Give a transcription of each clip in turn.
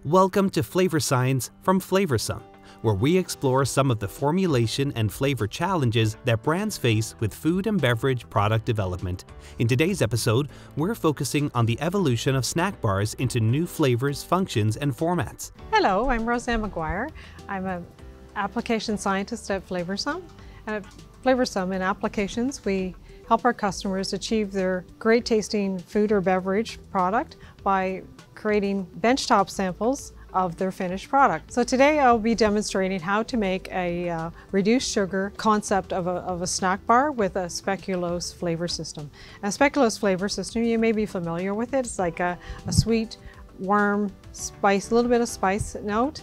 Welcome to Flavor Science from FlavorScience, where we explore some of the formulation and flavor challenges that brands face with food and beverage product development. In today's episode, we're focusing on the evolution of snack bars into new flavors, functions, and formats. Hello, I'm Roseanne McGuire. I'm an application scientist at FlavorScience. And at FlavorScience in applications, we help our customers achieve their great tasting food or beverage product by creating benchtop samples of their finished product. So today I'll be demonstrating how to make a reduced sugar concept of a snack bar with a speculoos flavor system. A speculoos flavor system, you may be familiar with it. It's like a sweet, warm spice, a little bit of spice note,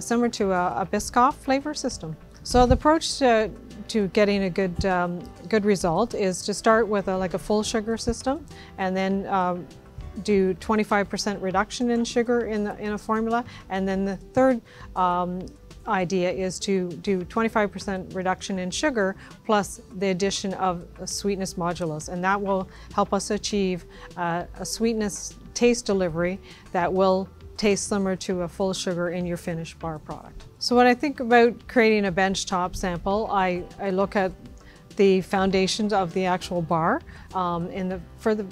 similar to a Biscoff flavor system. So the approach to getting a good result is to start with a full sugar system, and then do 25% reduction in sugar in a formula, and then the third idea is to do 25% reduction in sugar plus the addition of a sweetness modulus, and that will help us achieve a sweetness taste delivery that will taste similar to a full sugar in your finished bar product. So when I think about creating a benchtop sample, I look at the foundations of the actual bar.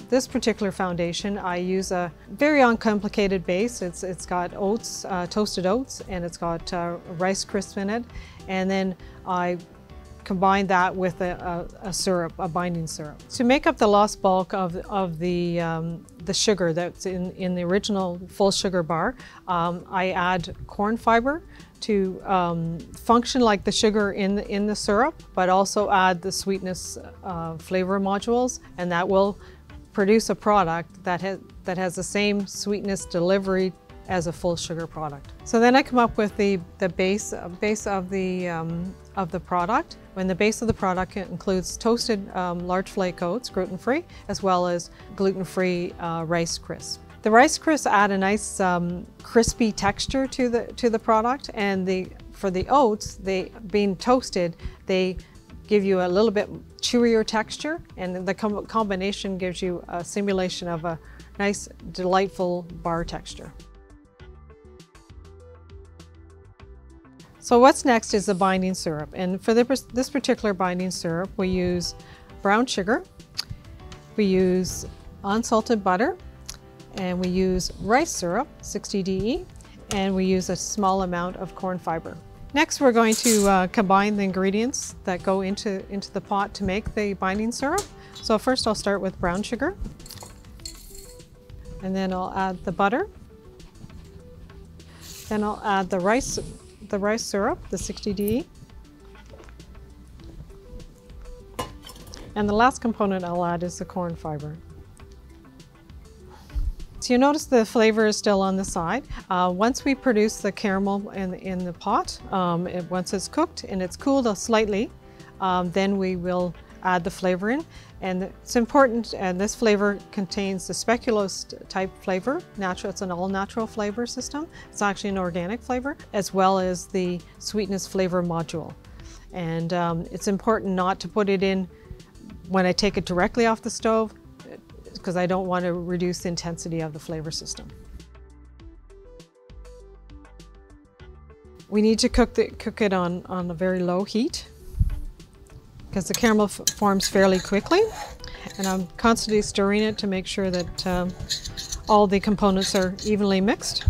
This particular foundation, I use a very uncomplicated base. It's got oats, toasted oats, and it's got rice crisp in it. And then I combine that with a syrup, a binding syrup. To make up the lost bulk of the sugar that's in the original full sugar bar, I add corn fiber to function like the sugar in the syrup, but also add the sweetness flavor modules, and that will produce a product that has the same sweetness delivery as a full sugar product. So then I come up with the base of the product. When the base of the product includes toasted large flake oats, gluten-free, as well as gluten-free rice crisp. The rice crisps add a nice crispy texture to the product, and for the oats, being toasted, they give you a little bit chewier texture, and the combination gives you a simulation of a nice, delightful bar texture. So what's next is the binding syrup, and for this particular binding syrup, we use brown sugar, we use unsalted butter, and we use rice syrup, 60 DE, and we use a small amount of corn fiber. Next, we're going to combine the ingredients that go into the pot to make the binding syrup. So first I'll start with brown sugar, and then I'll add the butter, then I'll add the rice syrup, the 60 DE, and the last component I'll add is the corn fiber. So you notice the flavor is still on the side. Once we produce the caramel in the pot, once it's cooked and it's cooled slightly, then we will add the flavor in. And it's important, and this flavor contains the speculoos type flavor. It's an all-natural flavor system. It's actually an organic flavor, as well as the sweetness flavor module. And it's important not to put it in when I take it directly off the stove, because I don't want to reduce the intensity of the flavor system. We need to cook it on a very low heat, because the caramel forms fairly quickly, and I'm constantly stirring it to make sure that all the components are evenly mixed.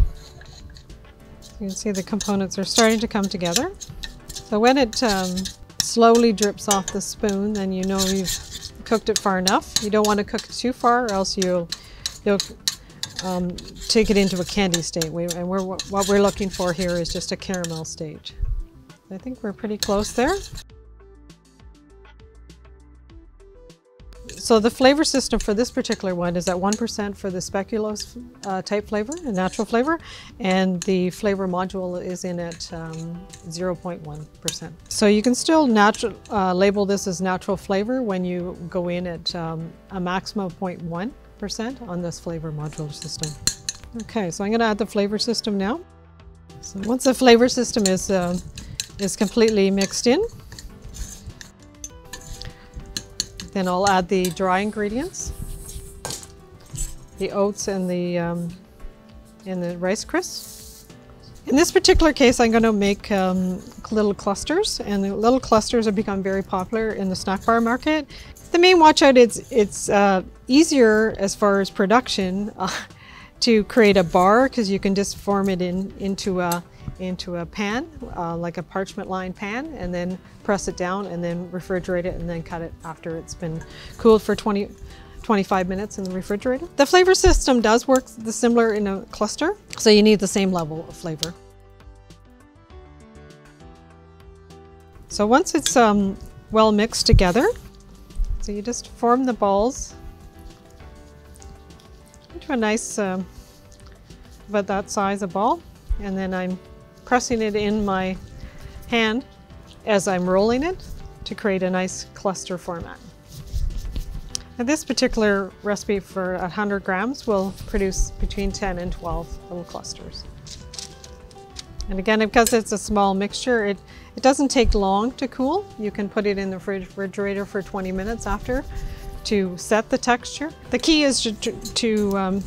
You can see the components are starting to come together. So when it slowly drips off the spoon, then you know you've cooked it far enough. You don't want to cook it too far, or else you'll take it into a candy state. What we're looking for here is just a caramel state. I think we're pretty close there. So the flavor system for this particular one is at 1% for the speculoos type flavor, a natural flavor, and the flavor module is in at 0.1%. So you can still label this as natural flavor when you go in at a maximum of 0.1% on this flavor module system. Okay, so I'm going to add the flavor system now. So once the flavor system is completely mixed in, then I'll add the dry ingredients, the oats and the and the Rice Crisps. In this particular case, I'm going to make little clusters, and the little clusters have become very popular in the snack bar market. The main watch out is it's easier as far as production to create a bar, because you can just form it into a pan, like a parchment lined pan, and then press it down and then refrigerate it and then cut it after it's been cooled for 25 minutes in the refrigerator. The flavor system does work similar in a cluster, so you need the same level of flavor. So once it's well mixed together, so you just form the balls into a nice, about that size of ball, and then I'm pressing it in my hand as I'm rolling it to create a nice cluster format. Now this particular recipe for 100 grams will produce between 10 and 12 little clusters. And again, because it's a small mixture, it doesn't take long to cool. You can put it in the refrigerator for 20 minutes after to set the texture. The key is to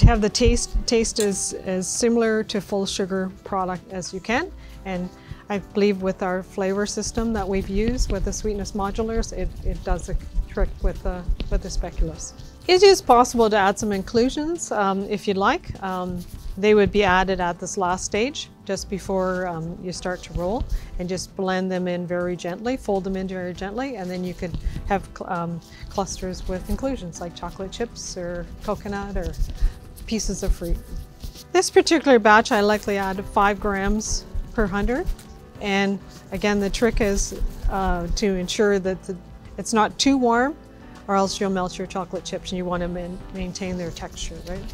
have the taste as similar to full sugar product as you can. And I believe with our flavor system that we've used with the sweetness modulars, it does a trick with the speculoos. It is possible to add some inclusions if you'd like. They would be added at this last stage, just before you start to roll, and just blend them in very gently, fold them in very gently, and then you could have clusters with inclusions like chocolate chips or coconut or pieces of fruit. This particular batch, I likely add 5 grams per 100. And again, the trick is to ensure that it's not too warm, or else you'll melt your chocolate chips, and you want to maintain their texture, right?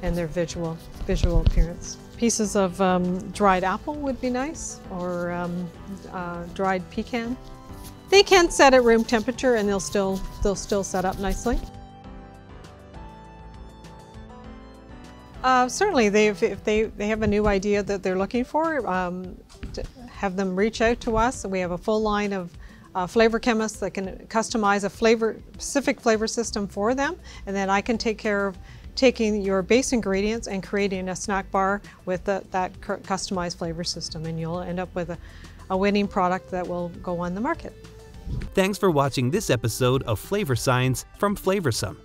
And their visual appearance. Pieces of dried apple would be nice, or dried pecan. They can set at room temperature, and they'll still set up nicely. Certainly, if they have a new idea that they're looking for, have them reach out to us. We have a full line of flavor chemists that can customize a specific flavor system for them, and then I can take care of taking your base ingredients and creating a snack bar with that customized flavor system, and you'll end up with a winning product that will go on the market. Thanks for watching this episode of Flavor Science from FlavorSome.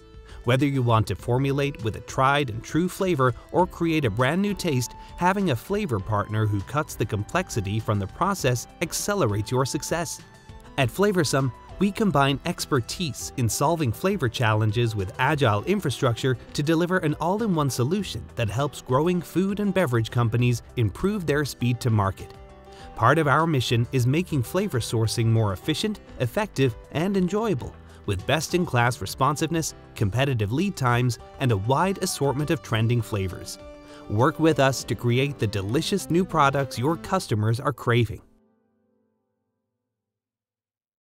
Whether you want to formulate with a tried and true flavor or create a brand new taste, having a flavor partner who cuts the complexity from the process accelerates your success. At FlavorSome, we combine expertise in solving flavor challenges with agile infrastructure to deliver an all-in-one solution that helps growing food and beverage companies improve their speed to market. Part of our mission is making flavor sourcing more efficient, effective, and enjoyable, with best-in-class responsiveness, competitive lead times, and a wide assortment of trending flavors. Work with us to create the delicious new products your customers are craving.